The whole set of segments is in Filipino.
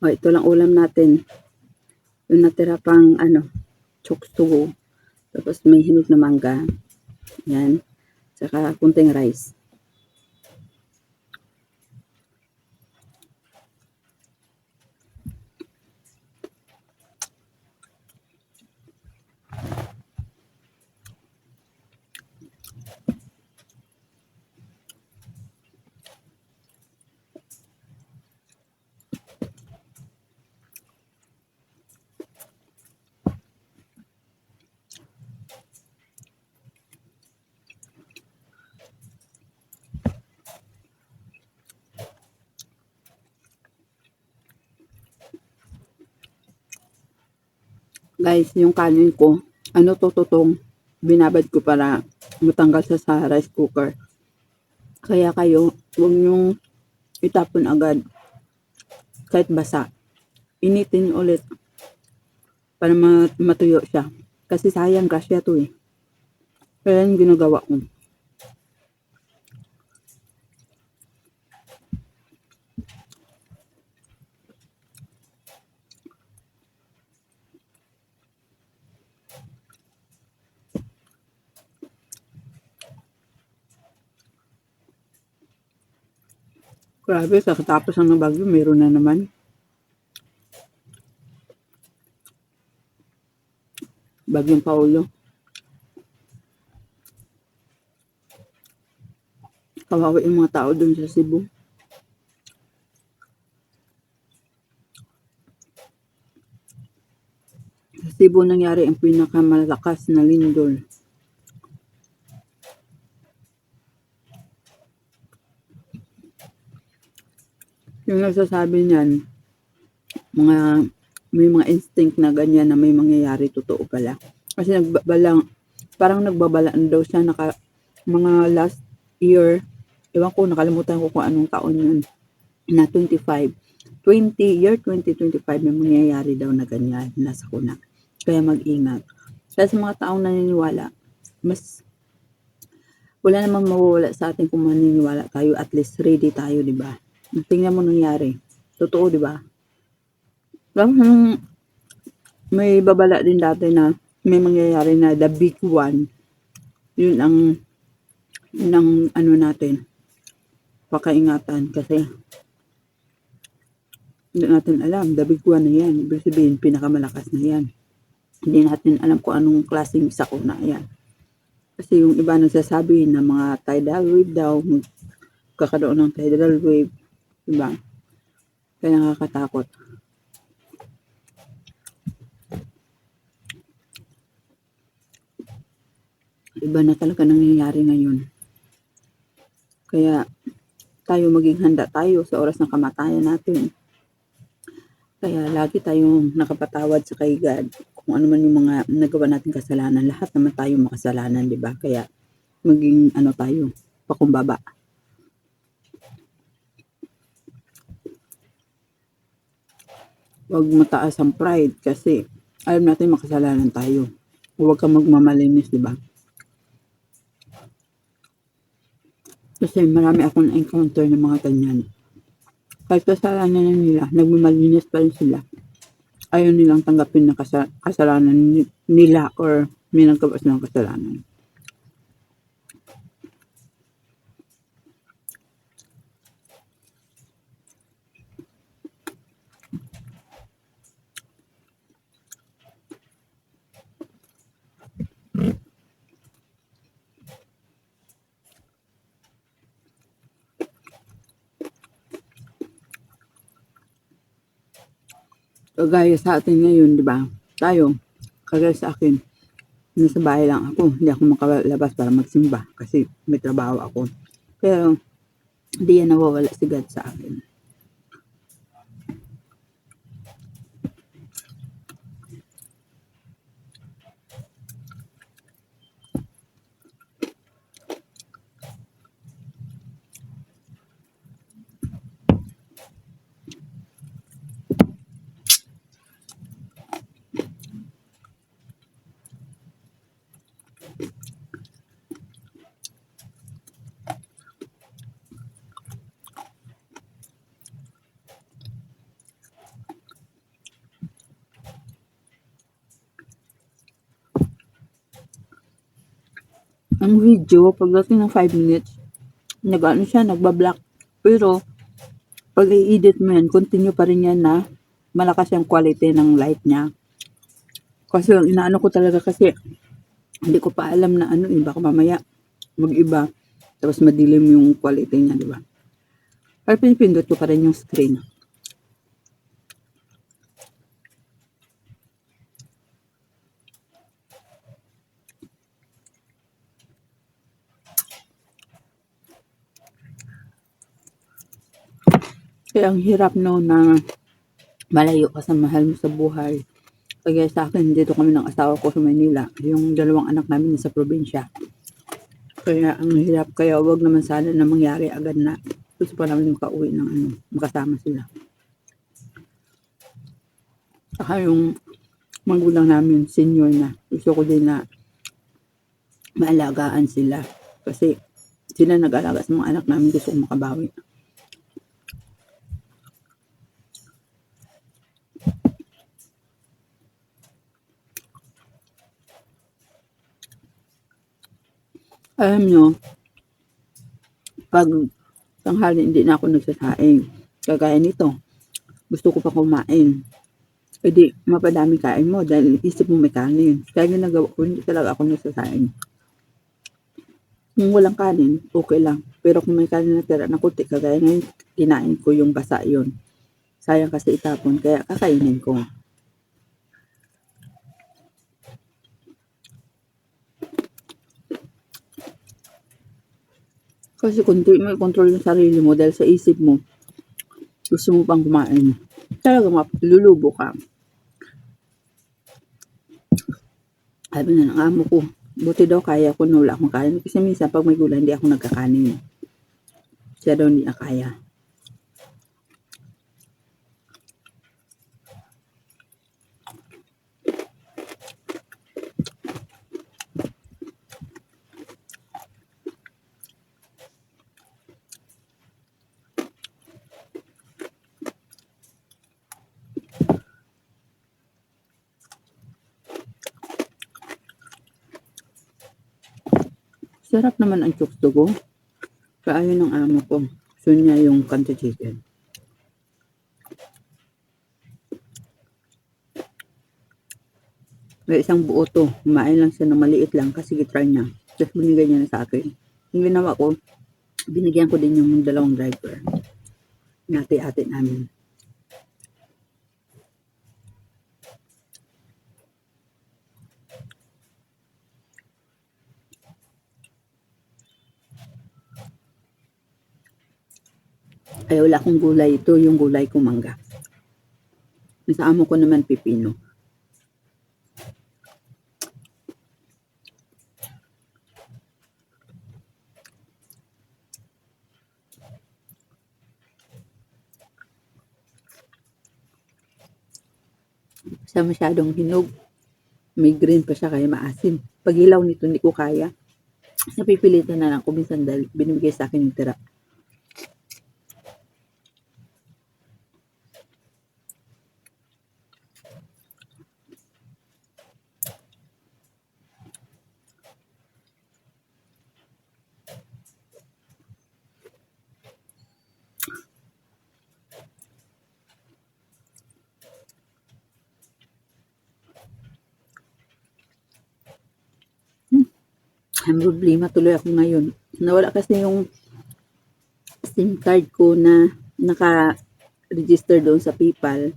O, ito lang ulam natin. Yung natira pang choksugo. Tapos may hinog na mangga. Yan. Saka kunting rice. Guys, yung kanin ko, tututong, binabad ko para matanggal sa rice cooker. Kaya kayo, huwag nyong itapon agad. Kahit basa. Initin ulit para matuyo siya. Kasi sayang grasya to eh. Kaya yung ginagawa ko. Grabe, sa katapos ng bagyo, meron na naman. Bagyong Paulo. Kawawa yung mga tao dun sa Cebu. Sa Cebu nangyari ang pinakamalakas na lindol. Yung nagsasabi niyan, may mga instinct na ganyan na may mangyayari, totoo pala. Kasi parang nagbabalaan daw siya mga last year, ewan ko, nakalimutan ko kung anong taon yun, na 2025 may mangyayari daw na ganyan, nasa kuna. Kaya mag-ingat. Kaya sa mga taong naniniwala, wala namang mawawala sa atin kung maniniwala tayo, at least ready tayo, di ba? Tingnan mo nangyari. Totoo, di ba? May babala din dati na may mangyayari na the big one. Yun ang natin, pakaingatan, kasi hindi natin alam, the big one na yan. Ibig sabihin, pinakamalakas na yan. Hindi natin alam kung anong klaseng sakuna yan. Kasi yung iba nagsasabi na mga tidal wave daw, magkakaroon ng tidal wave, diba? Kaya nakakatakot. Iba na talaga nangyayari ngayon. Kaya tayo maging handa tayo sa oras ng kamatayan natin. Kaya lagi tayong nakapatawad sa kay God. Kung ano man yung mga nagawa natin kasalanan, lahat naman tayo makasalanan, di ba? Kaya maging tayo, pakumbaba. Huwag mataas ang pride kasi alam natin makasalanan tayo. Huwag kang magmamalinis, di ba? Kasi marami akong na-encounter ng mga ganyan. Kahit kasalanan na nila, nagmamalinis pa rin sila. Ayaw nilang tanggapin na kasalanan nila or may naggawa silang kasalanan. Kagaya sa atin ngayon, di ba? Tayo, kagaya sa akin, nasa bahay lang ako. Hindi ako makalabas para magsimba kasi may trabaho ako. Pero, hindi yan nawawala si God sa akin. Ang video, pagdating ng 5 minutes, nag-ano siya, nagbablock. Pero, pag i-edit mo yan, continue pa rin yan na malakas yung quality ng light niya. Kasi yung inaano ko talaga kasi, hindi ko pa alam na ano baka mamaya mag-iba. Tapos madilim yung quality niya, di ba? Pero pinipindot ko pa rin yung screen. Kaya ang hirap no na malayo ka sa mahal mo sa buhay. Kaya sa akin, dito kami ng asawa ko sa Manila. Yung dalawang anak namin sa probinsya. Kaya ang hirap. Kaya wag naman sana na mangyari agad na gusto pa namin makauwi ng makasama sila. Saka yung magulang namin, senior na. Gusto ko din na maalagaan sila. Kasi sila nag-alaga sa mga anak namin. Gusto ko makabawi. Alam nyo, pag tanghali hindi na ako nagsasaing. Kagaya nito, gusto ko pa kumain. E di, mapadami kain mo dahil isip mo may kanin. Kaya ginagawa ko, hindi talaga ako nagsasaing. Kung walang kanin, okay lang. Pero kung may kanin na tira na kunti, kagaya ngayon, kinain ko yung basa yun. Sayang kasi itapon, kaya kakainin ko. Kasi kung di mo i-control yung sarili mo dahil sa isip mo, gusto mo pang kumain, talaga lulubo ka. Sabi na ng amo ko, buti daw kaya ko na wala akong kanin. Kasi minsan pag may gulay, hindi ako nagkakanin. Siya daw hindi na kaya. Sarap naman ang chuktugo. Kaayon ng amo ko. Gusto niya yung kanto chicken. May isang buo to. Kumain lang siya ng maliit lang kasi gitry niya. Tapos binigay niya na sa akin. Yung ginawa ko, binigyan ko din yung dalawang driver. Nati-ate namin. Ay wala akong gulay. Ito yung gulay ko mangga. Sa amo ko naman pipino. Sa masyadong hinog. May green pa siya kaya maasim. Pag hilaw nito hindi ko kaya. Napipilitan na lang ko minsan dahil binibigay sa akin yung tira. Ang problema tuloy ako ngayon. Nawala kasi yung SIM card ko na naka-register doon sa PayPal.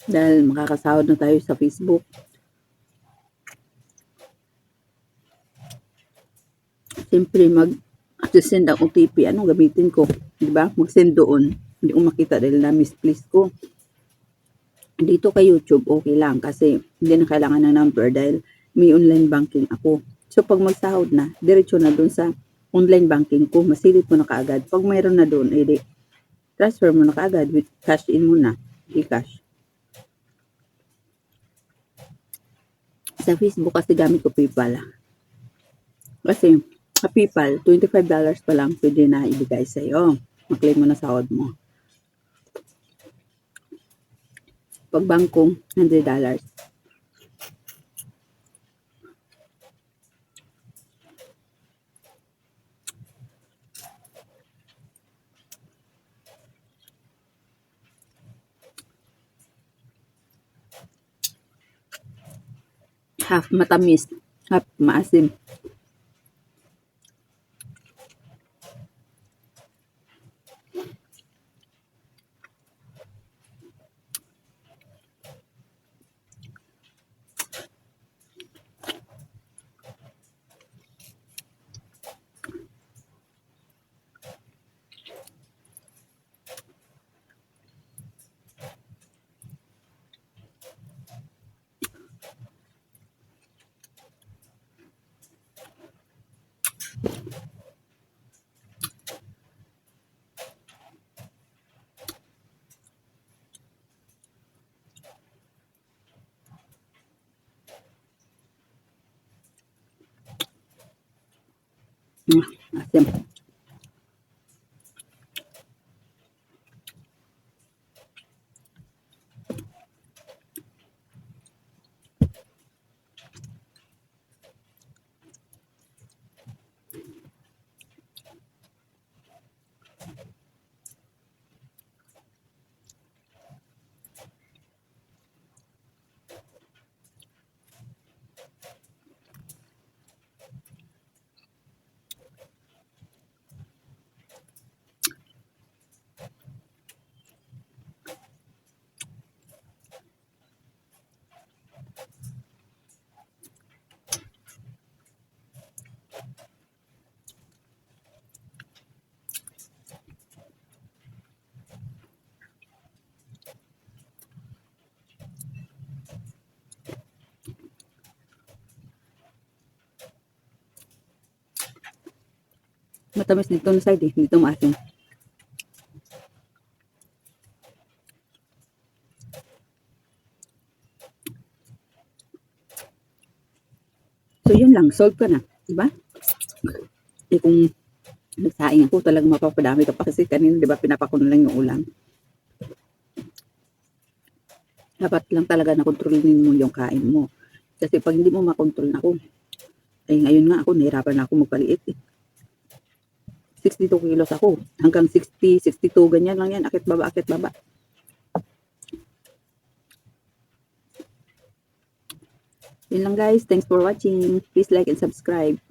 Dahil makakasahod na tayo sa Facebook. Siyempre, mag-send ang OTP. Anong gamitin ko? Diba? Mag-send doon. Hindi ko makita dahil na-misplace ko. Dito kay YouTube, okay lang kasi hindi na kailangan ng number dahil may online banking ako. So, pag magsahod na, diretso na doon sa online banking ko. Masilip mo na kaagad. Pag mayroon na doon, edi transfer mo na kaagad with cash in mo na. I-cash. Sa Facebook kasi gamit ko PayPal. Kasi sa PayPal, $25 pa lang pwede na ibigay sa'yo. Maklaim mo na sahod mo. Pag bangko, $100. Half matamis, half maasim. Asim. Matamis dito na side eh, dito maasim. So yun lang, solve ka na, di ba? Eh kung nagsaing ako, talagang mapapadami ka pa kasi kanina, di ba, pinapakulo lang yung ulam. Dapat lang talaga na kontrolin mo yung kain mo. Kasi pag hindi mo makontrol na ako, eh ngayon nga ako, nahirapan na ako magpaliit eh. 62 kilos ako. Hanggang 60, 62, ganyan lang yan. Akit baba, akit baba. Yun lang guys. Thanks for watching. Please like and subscribe.